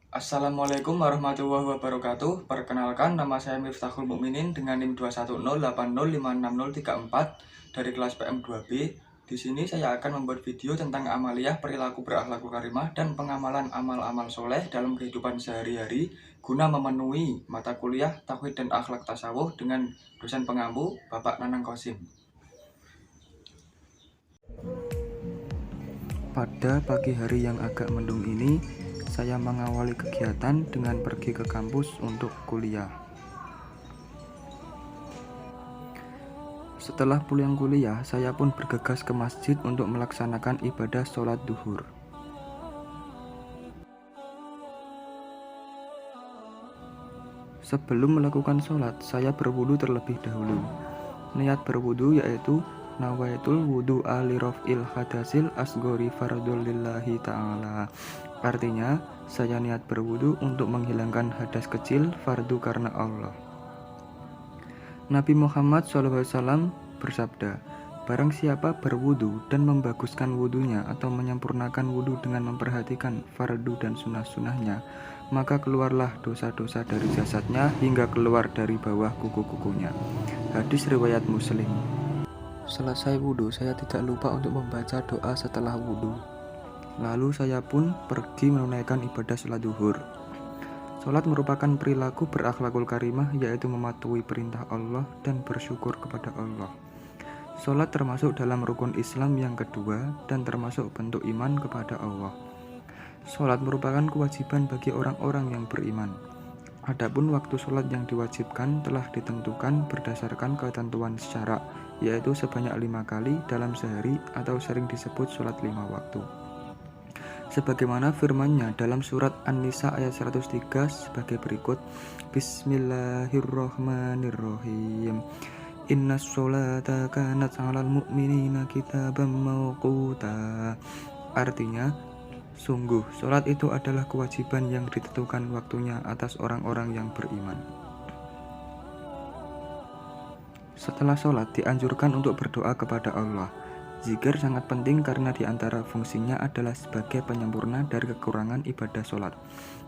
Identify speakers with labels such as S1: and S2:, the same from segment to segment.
S1: Assalamualaikum warahmatullahi wabarakatuh. Perkenalkan, nama saya Miftahul Mukminin dengan NIM 21080560034 dari kelas PM2B. Di sini saya akan membuat video tentang amaliyah perilaku berakhlakul karimah dan pengamalan amal-amal soleh dalam kehidupan sehari-hari guna memenuhi mata kuliah Tauhid dan Akhlak Tasawuf dengan dosen pengampu Bapak Nanang Qasim. Pada pagi hari yang agak mendung ini, saya mengawali kegiatan dengan pergi ke kampus untuk kuliah. Setelah pulang kuliah, saya pun bergegas ke masjid untuk melaksanakan ibadah sholat duhur. Sebelum melakukan sholat, saya berwudu terlebih dahulu. Niat berwudu yaitu nawaitul wudu'a li raf'il hadasil asghori fardul lillahi ta'ala. Artinya, saya niat berwudu untuk menghilangkan hadas kecil fardu karena Allah. Nabi Muhammad SAW bersabda, barang siapa berwudu dan membaguskan wudunya atau menyempurnakan wudu dengan memperhatikan fardu dan sunnah-sunnahnya, maka keluarlah dosa-dosa dari jasadnya hingga keluar dari bawah kuku-kukunya. Hadis riwayat Muslim. Selesai wudhu, saya tidak lupa untuk membaca doa setelah wudhu. Lalu saya pun pergi menunaikan ibadah sholat duhur. Sholat merupakan perilaku berakhlakul karimah, yaitu mematuhi perintah Allah dan bersyukur kepada Allah. Sholat termasuk dalam rukun Islam yang kedua dan termasuk bentuk iman kepada Allah. Sholat merupakan kewajiban bagi orang-orang yang beriman. Adapun waktu sholat yang diwajibkan telah ditentukan berdasarkan ketentuan syarak, yaitu sebanyak 5 kali dalam sehari atau sering disebut sholat 5 waktu. Sebagaimana firman-Nya dalam surat An-Nisa ayat 103 sebagai berikut, Bismillahirrahmanirrahim. Innas sholata kanat 'alal mu'minina kitaban mawquta. Artinya, sungguh, sholat itu adalah kewajiban yang ditentukan waktunya atas orang-orang yang beriman. Setelah sholat, dianjurkan untuk berdoa kepada Allah. Zikir sangat penting karena di antara fungsinya adalah sebagai penyempurna dari kekurangan ibadah sholat.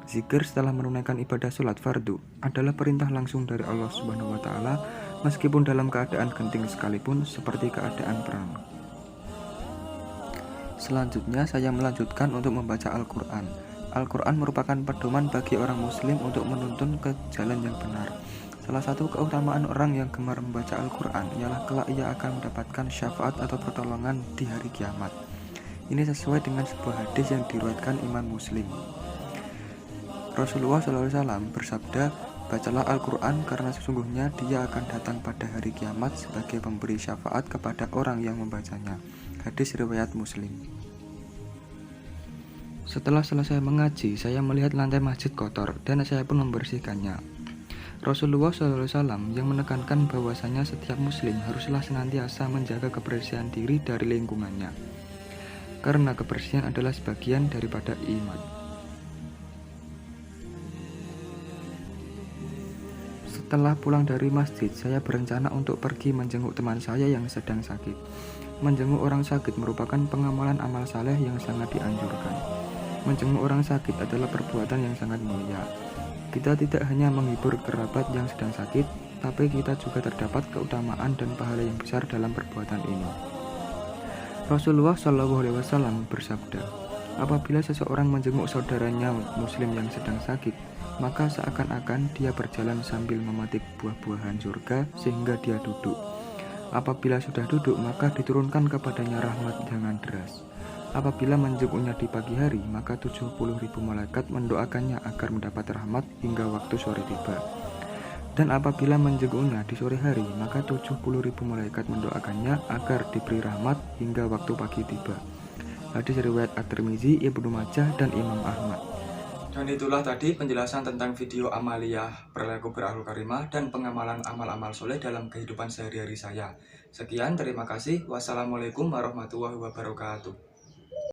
S1: Zikir setelah menunaikan ibadah sholat fardu adalah perintah langsung dari Allah Subhanahu wa Ta'ala, meskipun dalam keadaan genting sekalipun, seperti keadaan perang. Selanjutnya, saya melanjutkan untuk membaca Al-Quran. Al-Quran merupakan pedoman bagi orang muslim untuk menuntun ke jalan yang benar. Salah satu keutamaan orang yang gemar membaca Al-Quran ialah kelak ia akan mendapatkan syafaat atau pertolongan di hari kiamat. Ini sesuai dengan sebuah hadis yang diriwayatkan Imam Muslim. Rasulullah SAW bersabda, bacalah Al-Quran karena sesungguhnya dia akan datang pada hari kiamat sebagai pemberi syafaat kepada orang yang membacanya. Hadis riwayat Muslim. Setelah selesai mengaji, saya melihat lantai masjid kotor dan saya pun membersihkannya. Rasulullah SAW yang menekankan bahwasanya setiap muslim haruslah senantiasa menjaga kebersihan diri dari lingkungannya, karena kebersihan adalah sebagian daripada iman. Setelah pulang dari masjid, saya berencana untuk pergi menjenguk teman saya yang sedang sakit. Menjenguk orang sakit merupakan pengamalan amal saleh yang sangat dianjurkan. Menjenguk orang sakit adalah perbuatan yang sangat mulia. Kita tidak hanya menghibur kerabat yang sedang sakit, tapi kita juga terdapat keutamaan dan pahala yang besar dalam perbuatan ini. Rasulullah SAW bersabda, apabila seseorang menjenguk saudaranya muslim yang sedang sakit, maka seakan-akan dia berjalan sambil memetik buah-buahan surga sehingga dia duduk. Apabila sudah duduk, maka diturunkan kepadanya rahmat dengan deras. Apabila menjenguknya di pagi hari, maka 70.000 malaikat mendoakannya agar mendapat rahmat hingga waktu sore tiba. Dan apabila menjenguknya di sore hari, maka 70.000 malaikat mendoakannya agar diberi rahmat hingga waktu pagi tiba. Hadis riwayat At-Tirmizi, Ibnu Majah, dan Imam Ahmad. Dan itulah tadi penjelasan tentang video amaliyah perilaku berakhlakul karimah dan pengamalan amal-amal soleh dalam kehidupan sehari-hari saya. Sekian, terima kasih. Wassalamualaikum warahmatullahi wabarakatuh.